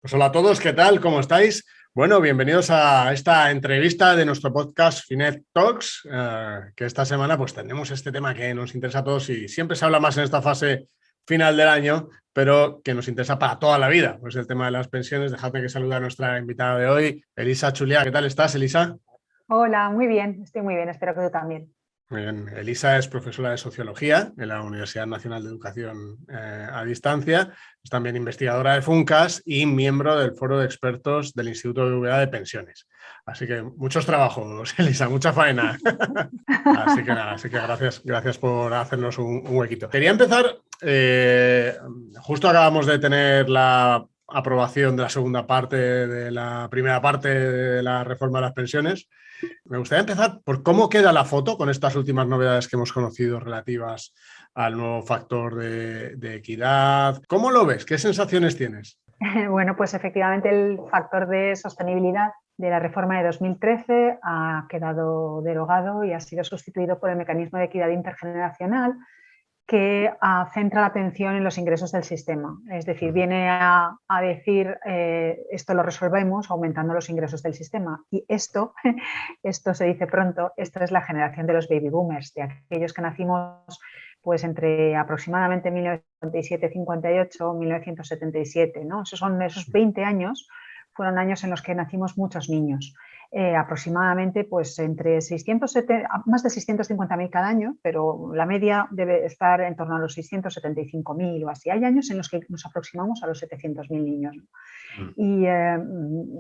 Pues hola a todos, ¿qué tal? ¿Cómo estáis? Bueno, bienvenidos a esta entrevista de nuestro podcast Finet Talks, que esta semana pues tenemos este tema que nos interesa a todos y siempre se habla más en esta fase final del año, pero que nos interesa para toda la vida, pues el tema de las pensiones. Dejadme que salude a nuestra invitada de hoy, Elisa Chulia. ¿Qué tal estás, Elisa? Hola, muy bien, estoy muy bien, espero que tú también. Muy bien. Elisa es profesora de Sociología en la Universidad Nacional de Educación a Distancia. Es también investigadora de FUNCAS y miembro del Foro de Expertos del Instituto BBVA de Pensiones. Así que muchos trabajos, Elisa, mucha faena. Así que nada, así que gracias por hacernos un huequito. Quería empezar, justo acabamos de tener la aprobación de la segunda parte de la primera parte de la reforma de las pensiones. Me gustaría empezar por cómo queda la foto con estas últimas novedades que hemos conocido relativas al nuevo factor de equidad. ¿Cómo lo ves? ¿Qué sensaciones tienes? Bueno, pues efectivamente el factor de sostenibilidad de la reforma de 2013 ha quedado derogado y ha sido sustituido por el mecanismo de equidad intergeneracional que centra la atención en los ingresos del sistema. Es decir, viene a decir esto lo resolvemos aumentando los ingresos del sistema. Y esto se dice pronto, esto es la generación de los baby boomers, de aquellos que nacimos pues entre aproximadamente 1957-58, 1977, ¿no? Esos 20 años fueron años en los que nacimos muchos niños. Aproximadamente pues entre 670, más de 650.000 cada año, pero la media debe estar en torno a los 675.000 o así. Hay años en los que nos aproximamos a los 700.000 niños. Y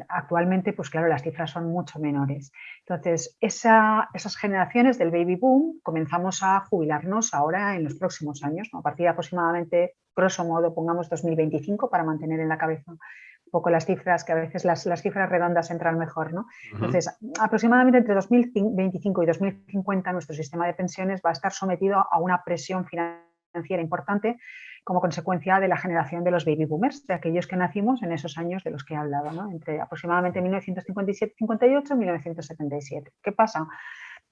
actualmente, pues claro, las cifras son mucho menores. Entonces, esas generaciones del baby boom comenzamos a jubilarnos ahora en los próximos años, ¿no? A partir de aproximadamente, grosso modo, pongamos 2025 para mantener en la cabeza un poco las cifras, que a veces las cifras redondas entran mejor, ¿no? Entonces, aproximadamente entre 2025 y 2050 nuestro sistema de pensiones va a estar sometido a una presión financiera importante como consecuencia de la generación de los baby boomers, de aquellos que nacimos en esos años de los que he hablado, ¿no? Entre aproximadamente 1957-58 y 1977. ¿Qué pasa?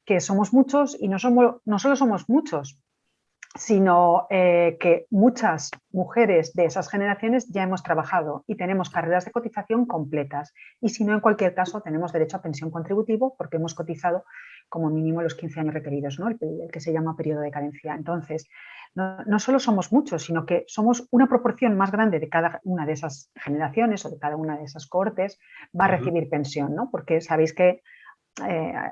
Que somos muchos y no solo somos muchos, sino que muchas mujeres de esas generaciones ya hemos trabajado y tenemos carreras de cotización completas. Y si no, en cualquier caso, tenemos derecho a pensión contributivo porque hemos cotizado como mínimo los 15 años requeridos, ¿no? el que se llama periodo de carencia. Entonces, no solo somos muchos, sino que somos una proporción más grande de cada una de esas generaciones o de cada una de esas cohortes va a recibir pensión, ¿no? Porque sabéis que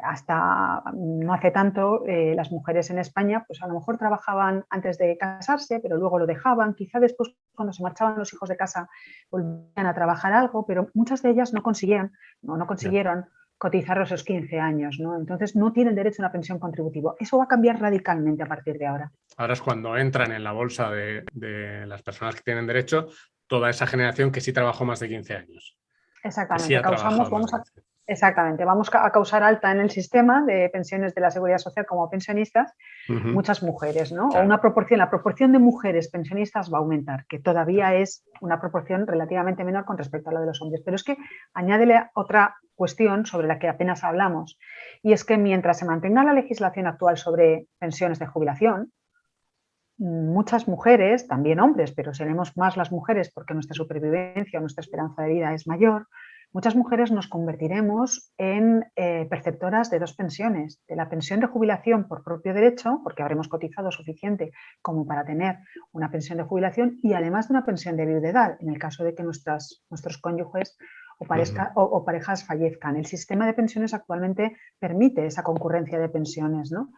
hasta no hace tanto las mujeres en España pues a lo mejor trabajaban antes de casarse, pero luego lo dejaban, quizá después cuando se marchaban los hijos de casa volvían a trabajar algo, pero muchas de ellas no consiguieron cotizar esos 15 años, ¿no? Entonces no tienen derecho a una pensión contributiva. Eso va a cambiar radicalmente a partir de ahora. Ahora es cuando entran en la bolsa de las personas que tienen derecho toda esa generación que sí trabajó más de 15 años, que sí Exactamente, ha trabajado más de 15 años. exactamente, vamos a causar alta en el sistema de pensiones de la Seguridad Social como pensionistas muchas mujeres, ¿no? O Claro. la proporción de mujeres pensionistas va a aumentar, que todavía es una proporción relativamente menor con respecto a lo de los hombres. Pero es que añádele otra cuestión sobre la que apenas hablamos, y es que mientras se mantenga la legislación actual sobre pensiones de jubilación, muchas mujeres, también hombres, pero seremos más las mujeres porque nuestra supervivencia, nuestra esperanza de vida es mayor, muchas mujeres nos convertiremos en perceptoras de dos pensiones, de la pensión de jubilación por propio derecho, porque habremos cotizado suficiente como para tener una pensión de jubilación, y además de una pensión de viudedad, en el caso de que nuestros cónyuges o parejas fallezcan. El sistema de pensiones actualmente permite esa concurrencia de pensiones, ¿no?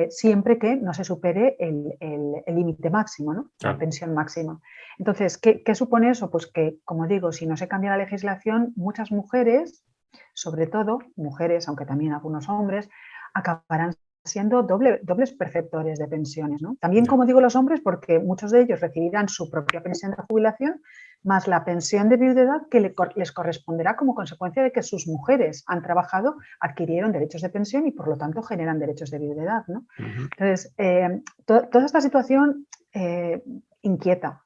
Siempre que no se supere el límite máximo, ¿no? La pensión máxima. Entonces, ¿qué supone eso? Pues que, como digo, si no se cambia la legislación, muchas mujeres, sobre todo mujeres, aunque también algunos hombres, acabarán siendo dobles perceptores de pensiones, ¿no? También, como digo, los hombres, porque muchos de ellos recibirán su propia pensión de jubilación más la pensión de viudedad que les corresponderá como consecuencia de que sus mujeres han trabajado, adquirieron derechos de pensión y por lo tanto generan derechos de viudedad, ¿no? Entonces, toda esta situación inquieta,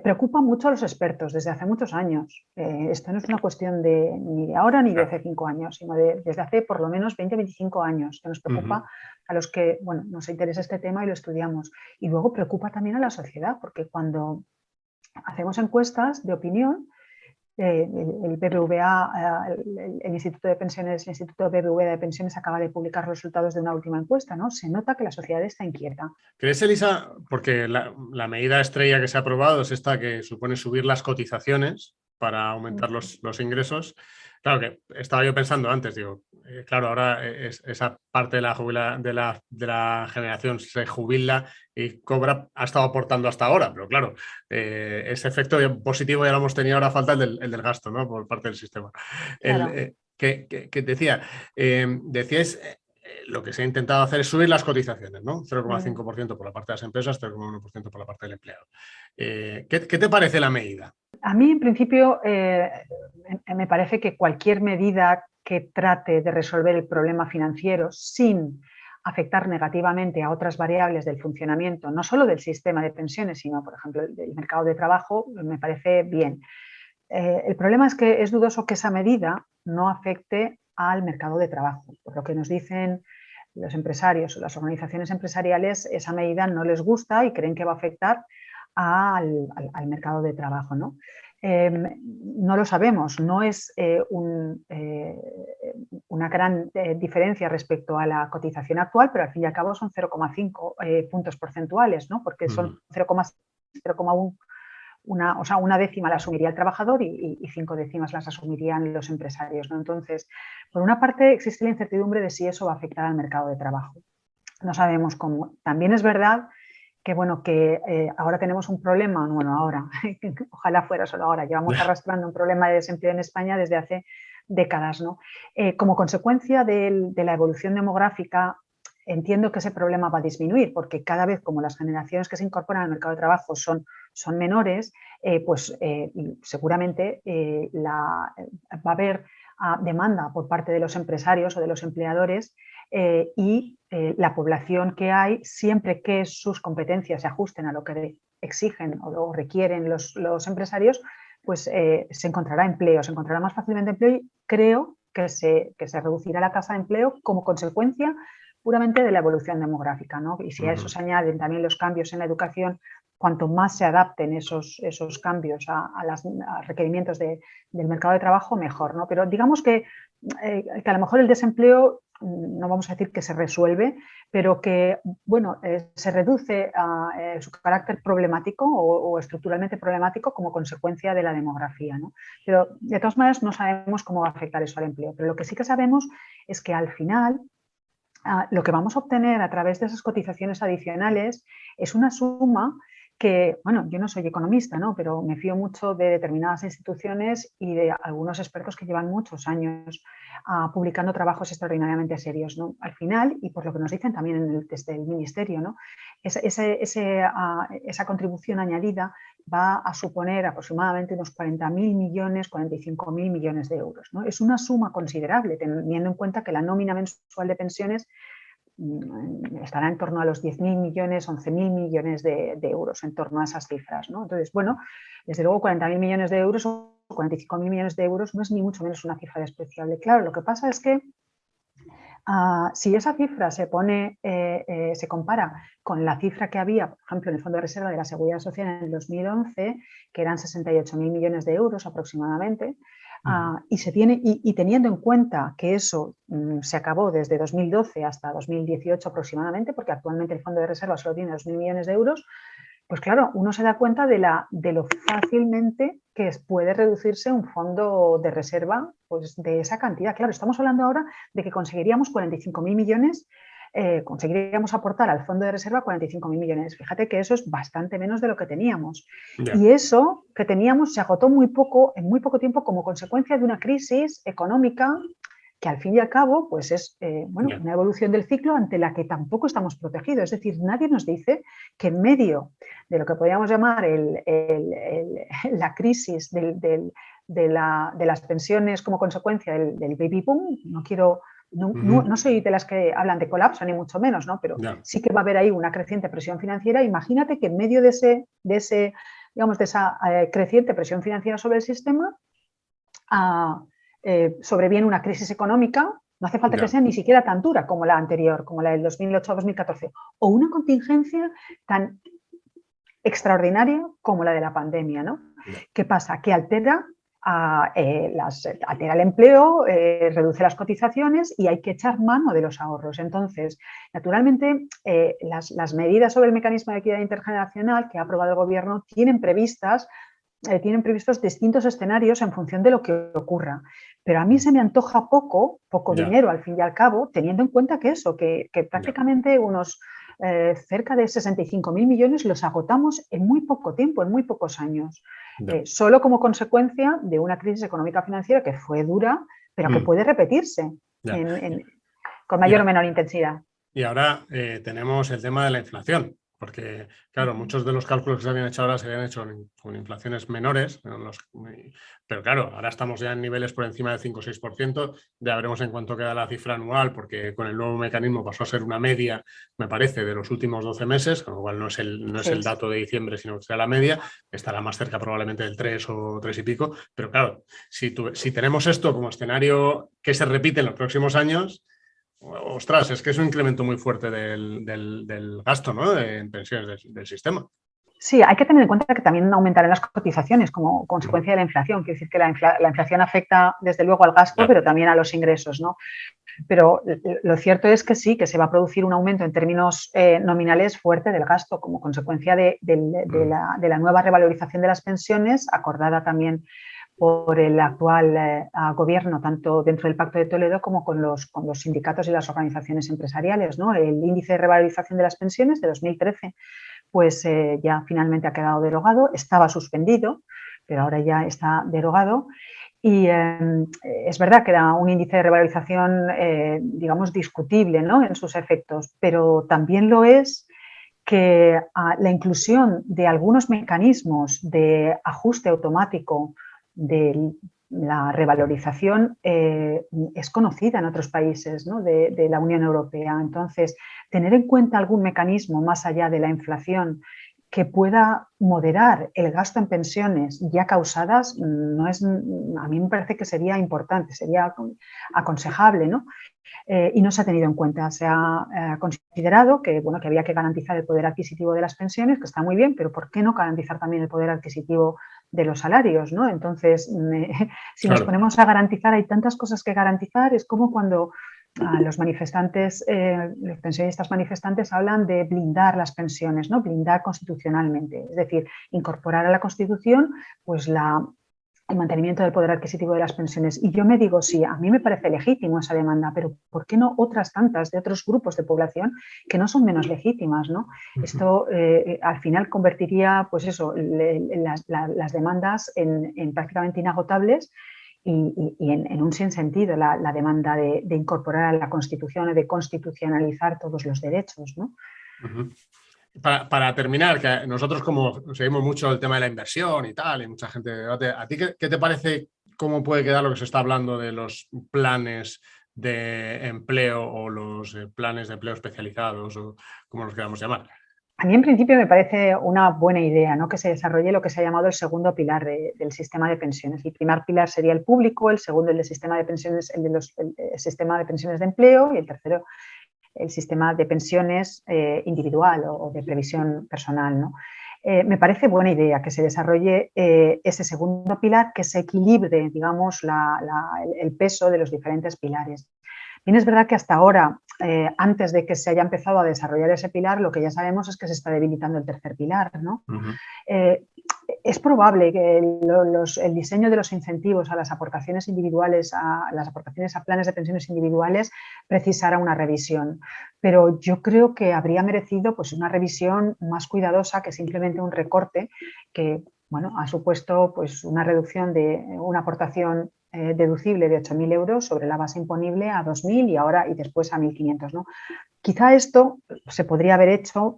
preocupa mucho a los expertos desde hace muchos años. Esto no es una cuestión ni de ahora ni de hace 5 años, sino desde hace por lo menos 20-25 años, que nos preocupa a los que nos interesa este tema y lo estudiamos. Y luego preocupa también a la sociedad, porque cuando hacemos encuestas de opinión. El BBVA, el Instituto de Pensiones, el Instituto BBVA de Pensiones acaba de publicar los resultados de una última encuesta, ¿no? Se nota que la sociedad está inquieta. ¿Crees, Elisa, porque la medida estrella que se ha aprobado es esta que supone subir las cotizaciones para aumentar los ingresos? Claro que estaba yo pensando antes, digo, claro, ahora esa parte de la generación se jubila y cobra, ha estado aportando hasta ahora, pero claro, ese efecto positivo ya lo hemos tenido, ahora falta el del gasto, ¿no? Por parte del sistema. Claro. Que decía, decíais, lo que se ha intentado hacer es subir las cotizaciones, ¿no? 0,5% por la parte de las empresas, 0,1% por la parte del empleado. ¿Qué te parece la medida? A mí, en principio, me parece que cualquier medida que trate de resolver el problema financiero sin afectar negativamente a otras variables del funcionamiento, no solo del sistema de pensiones, sino, por ejemplo, del mercado de trabajo, me parece bien. El problema es que es dudoso que esa medida no afecte al mercado de trabajo. Por lo que nos dicen los empresarios o las organizaciones empresariales, esa medida no les gusta y creen que va a afectar al mercado de trabajo, ¿no? No lo sabemos, no es una gran diferencia respecto a la cotización actual, pero al fin y al cabo son 0,5 puntos porcentuales, ¿no? Porque son 0,1, una décima la asumiría el trabajador y 5 décimas las asumirían los empresarios, ¿no? Entonces, por una parte existe la incertidumbre de si eso va a afectar al mercado de trabajo. No sabemos cómo. También es verdad que, bueno, que ahora tenemos un problema, bueno, ahora, ojalá fuera solo ahora, llevamos arrastrando un problema de desempleo en España desde hace décadas, ¿no? Como consecuencia de la evolución demográfica, entiendo que ese problema va a disminuir, porque cada vez como las generaciones que se incorporan al mercado de trabajo son menores, seguramente va a haber demanda por parte de los empresarios o de los empleadores y la población que hay, siempre que sus competencias se ajusten a lo que exigen o lo requieren los empresarios, pues se encontrará empleo, se encontrará más fácilmente empleo y creo que se reducirá la tasa de empleo como consecuencia puramente de la evolución demográfica, ¿no? Y si a eso se añaden también los cambios en la educación, cuanto más se adapten esos cambios a requerimientos del mercado de trabajo, mejor, ¿no? Pero digamos que a lo mejor el desempleo, no vamos a decir que se resuelve, pero que, bueno, se reduce a su carácter problemático o estructuralmente problemático como consecuencia de la demografía, ¿no? Pero de todas maneras no sabemos cómo va a afectar eso al empleo, pero lo que sí que sabemos es que al final lo que vamos a obtener a través de esas cotizaciones adicionales es una suma que, bueno, yo no soy economista, ¿no? Pero me fío mucho de determinadas instituciones y de algunos expertos que llevan muchos años publicando trabajos extraordinariamente serios, ¿no? Al final, y por lo que nos dicen también desde el Ministerio, ¿no? Esa contribución añadida va a suponer aproximadamente unos 40.000 millones, 45.000 millones de euros, ¿no? Es una suma considerable, teniendo en cuenta que la nómina mensual de pensiones estará en torno a los 10.000 millones, 11.000 millones de euros, en torno a esas cifras, ¿no? Entonces, bueno, desde luego 40.000 millones de euros o 45.000 millones de euros no es ni mucho menos una cifra despreciable. Claro, lo que pasa es que si esa cifra se compara con la cifra que había, por ejemplo, en el Fondo de Reserva de la Seguridad Social en el 2011, que eran 68.000 millones de euros aproximadamente, y teniendo en cuenta que eso se acabó desde 2012 hasta 2018 aproximadamente, porque actualmente el Fondo de Reserva solo tiene 2.000 millones de euros, pues claro, uno se da cuenta de lo fácilmente que puede reducirse un fondo de reserva pues, de esa cantidad. Claro, estamos hablando ahora de que conseguiríamos 45.000 millones, conseguiríamos aportar al fondo de reserva 45.000 millones. Fíjate que eso es bastante menos de lo que teníamos. Yeah. Y eso que teníamos se agotó en muy poco tiempo como consecuencia de una crisis económica que al fin y al cabo pues es una evolución del ciclo ante la que tampoco estamos protegidos. Es decir, nadie nos dice que en medio de lo que podríamos llamar la crisis de las pensiones como consecuencia del baby boom, no soy de las que hablan de colapso, ni mucho menos, ¿no? Pero sí que va a haber ahí una creciente presión financiera. Imagínate que en medio de esa creciente presión financiera sobre el sistema, sobreviene una crisis económica, no hace falta que sea ni siquiera tan dura como la anterior, como la del 2008-2014, o una contingencia tan extraordinaria como la de la pandemia, ¿no? ¿Qué pasa? Que altera altera el empleo, reduce las cotizaciones y hay que echar mano de los ahorros. Entonces, naturalmente, las medidas sobre el mecanismo de equidad intergeneracional que ha aprobado el Gobierno tienen previstos distintos escenarios en función de lo que ocurra. Pero a mí se me antoja poco dinero, al fin y al cabo, teniendo en cuenta que prácticamente unos cerca de 65.000 millones los agotamos en muy poco tiempo, en muy pocos años. Solo como consecuencia de una crisis económica financiera que fue dura, pero que puede repetirse con mayor o menor intensidad. Y ahora tenemos el tema de la inflación, porque, claro, muchos de los cálculos que se habían hecho ahora se habían hecho con inflaciones menores, pero claro, ahora estamos ya en niveles por encima del 5 o 6%, ya veremos en cuánto queda la cifra anual, porque con el nuevo mecanismo pasó a ser una media, me parece, de los últimos 12 meses, con lo cual no es el dato de diciembre, sino que será la media, estará más cerca probablemente del 3 o 3 y pico, pero claro, si tenemos esto como escenario que se repite en los próximos años, ostras, es que es un incremento muy fuerte del gasto, ¿no?, en pensiones del sistema. Sí, hay que tener en cuenta que también aumentarán las cotizaciones como consecuencia de la inflación. Quiere decir que la inflación afecta desde luego al gasto, pero también a los ingresos, ¿no? Pero lo cierto es que sí, que se va a producir un aumento en términos nominales fuerte del gasto como consecuencia de la nueva revalorización de las pensiones, acordada también por el actual gobierno, tanto dentro del Pacto de Toledo como con los sindicatos y las organizaciones empresariales, ¿no? El índice de revalorización de las pensiones de 2013 pues ya finalmente ha quedado derogado, estaba suspendido, pero ahora ya está derogado. Y es verdad que era un índice de revalorización, digamos, discutible, ¿no?, en sus efectos, pero también lo es que la inclusión de algunos mecanismos de ajuste automático de la revalorización es conocida en otros países, ¿no?, de la Unión Europea. Entonces, tener en cuenta algún mecanismo más allá de la inflación que pueda moderar el gasto en pensiones ya causadas, a mí me parece que sería importante, sería aconsejable, ¿no? Y no se ha tenido en cuenta. Se ha considerado que había que garantizar el poder adquisitivo de las pensiones, que está muy bien, pero ¿por qué no garantizar también el poder adquisitivo de los salarios, ¿no? Entonces, si nos ponemos a garantizar, hay tantas cosas que garantizar, es como cuando los manifestantes, los pensionistas manifestantes hablan de blindar las pensiones, ¿no? Blindar constitucionalmente, es decir, incorporar a la Constitución pues el mantenimiento del poder adquisitivo de las pensiones. Y yo me digo, sí, a mí me parece legítimo esa demanda, pero ¿por qué no otras tantas de otros grupos de población que no son menos legítimas, ¿no? Esto al final convertiría, pues eso, las demandas en prácticamente inagotables y en un sinsentido la demanda de incorporar a la Constitución o de constitucionalizar todos los derechos, ¿no? Para terminar, que nosotros como seguimos mucho el tema de la inversión y tal, y mucha gente debate, ¿a ti qué te parece cómo puede quedar lo que se está hablando de los planes de empleo o los planes de empleo especializados o como los queramos llamar? A mí en principio me parece una buena idea, ¿no?, que se desarrolle lo que se ha llamado el segundo pilar del sistema de pensiones. El primer pilar sería el público, el segundo el del sistema de pensiones, el sistema de pensiones de empleo y el tercero el sistema de pensiones individual o de previsión personal, ¿no? Me parece buena idea que se desarrolle ese segundo pilar, que se equilibre, digamos, el peso de los diferentes pilares. Bien, es verdad que hasta ahora, antes de que se haya empezado a desarrollar ese pilar, lo que ya sabemos es que se está debilitando el tercer pilar, ¿no? Es probable que el diseño de los incentivos a las aportaciones individuales, a las aportaciones a planes de pensiones individuales, precisara una revisión. Pero yo creo que habría merecido pues, una revisión más cuidadosa que simplemente un recorte que ha supuesto pues, una reducción de una aportación deducible de 8.000 euros sobre la base imponible a 2.000 y después a 1.500, ¿no? Quizá esto se podría haber hecho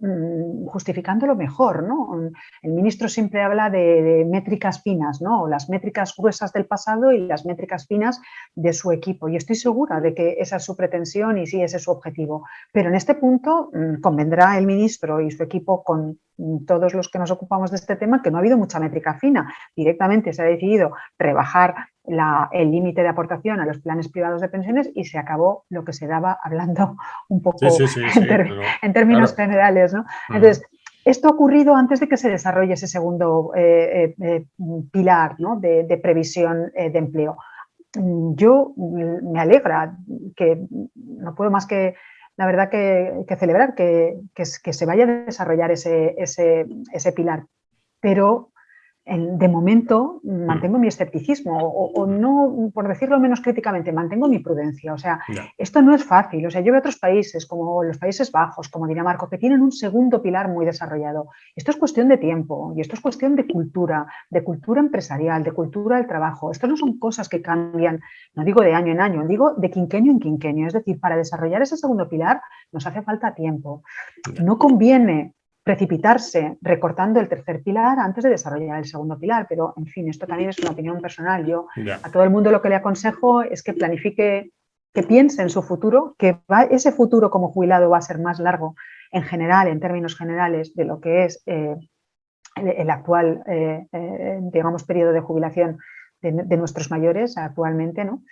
justificándolo mejor, ¿no? El ministro siempre habla de métricas finas, ¿no? Las métricas gruesas del pasado y las métricas finas de su equipo. Y estoy segura de que esa es su pretensión y sí, ese es su objetivo. Pero en este punto convendrá el ministro y su equipo con todos los que nos ocupamos de este tema que no ha habido mucha métrica fina. Directamente se ha decidido rebajar el límite de aportación a los planes privados de pensiones y se acabó lo que se daba hablando un poco en términos generales, ¿no? Entonces, esto ha ocurrido antes de que se desarrolle ese segundo pilar, ¿no?, de previsión de empleo. Yo me alegra, que no puedo más que, la verdad, que celebrar que se vaya a desarrollar ese pilar, pero de momento mantengo mi escepticismo o no, por decirlo menos críticamente, mantengo mi prudencia. O sea, esto no es fácil. O sea, yo veo otros países como los Países Bajos, como Dinamarca, que tienen un segundo pilar muy desarrollado. Esto es cuestión de tiempo y esto es cuestión de cultura empresarial, de cultura del trabajo. Esto no son cosas que cambian, no digo de año en año, digo de quinquenio en quinquenio. Es decir, para desarrollar ese segundo pilar nos hace falta tiempo. No conviene precipitarse recortando el tercer pilar antes de desarrollar el segundo pilar, pero en fin, esto también es una opinión personal. Yo a todo el mundo lo que le aconsejo es que planifique, que piense en su futuro, que ese futuro como jubilado va a ser más largo en general, en términos generales, de lo que es el actual, digamos, periodo de jubilación de nuestros mayores actualmente, ¿no?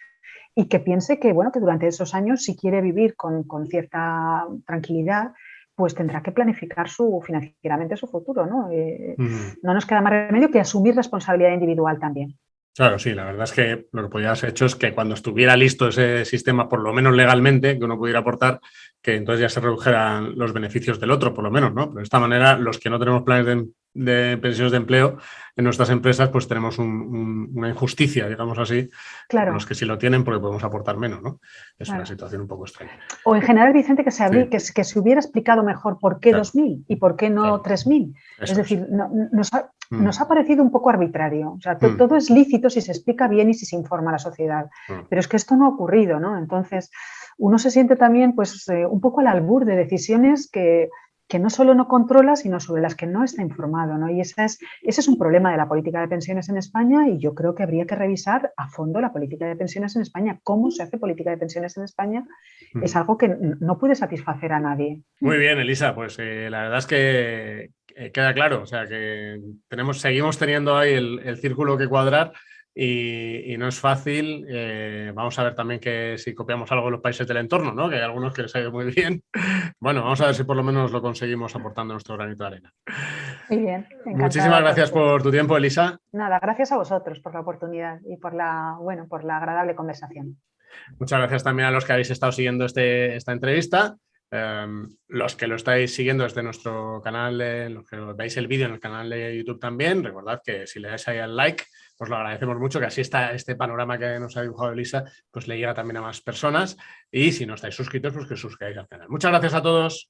Y que piense que, bueno, que durante esos años, si quiere vivir con cierta tranquilidad, pues tendrá que planificar financieramente su futuro, ¿no? No nos queda más remedio que asumir responsabilidad individual también. Claro, sí, la verdad es que lo que podías hecho es que cuando estuviera listo ese sistema, por lo menos legalmente, que uno pudiera aportar, que entonces ya se redujeran los beneficios del otro, por lo menos, ¿no? Pero de esta manera, los que no tenemos planes de pensiones de empleo en nuestras empresas, pues tenemos una injusticia, digamos así, claro, con los que sí lo tienen porque podemos aportar menos, ¿no? Es una situación un poco extraña. O en general, Vicente, que se hubiera explicado mejor por qué 2.000 y por qué no 3.000. Es decir, nos ha parecido un poco arbitrario. O sea, todo es lícito si se explica bien y si se informa a la sociedad. Pero es que esto no ha ocurrido, ¿no? Entonces, uno se siente también, pues, un poco al albur de decisiones que no solo no controla, sino sobre las que no está informado, ¿no? Y ese es un problema de la política de pensiones en España, y yo creo que habría que revisar a fondo la política de pensiones en España. Cómo se hace política de pensiones en España es algo que no puede satisfacer a nadie. Muy bien, Elisa, pues la verdad es que queda claro, o sea que seguimos teniendo ahí el círculo que cuadrar. Y no es fácil. Vamos a ver también que si copiamos algo de los países del entorno, ¿no? Que hay algunos que les ha ido muy bien. Bueno, vamos a ver si por lo menos lo conseguimos aportando nuestro granito de arena. Muy bien. Muchísimas gracias por tu tiempo, Elisa. Nada, gracias a vosotros por la oportunidad y por la agradable conversación. Muchas gracias también a los que habéis estado siguiendo esta entrevista. Los que lo estáis siguiendo desde nuestro canal, los que veis el vídeo en el canal de YouTube también, recordad que si le dais ahí al like, os lo agradecemos mucho, que así este panorama que nos ha dibujado Elisa, pues le llega también a más personas. Y si no estáis suscritos, pues que os suscribáis al canal. Muchas gracias a todos.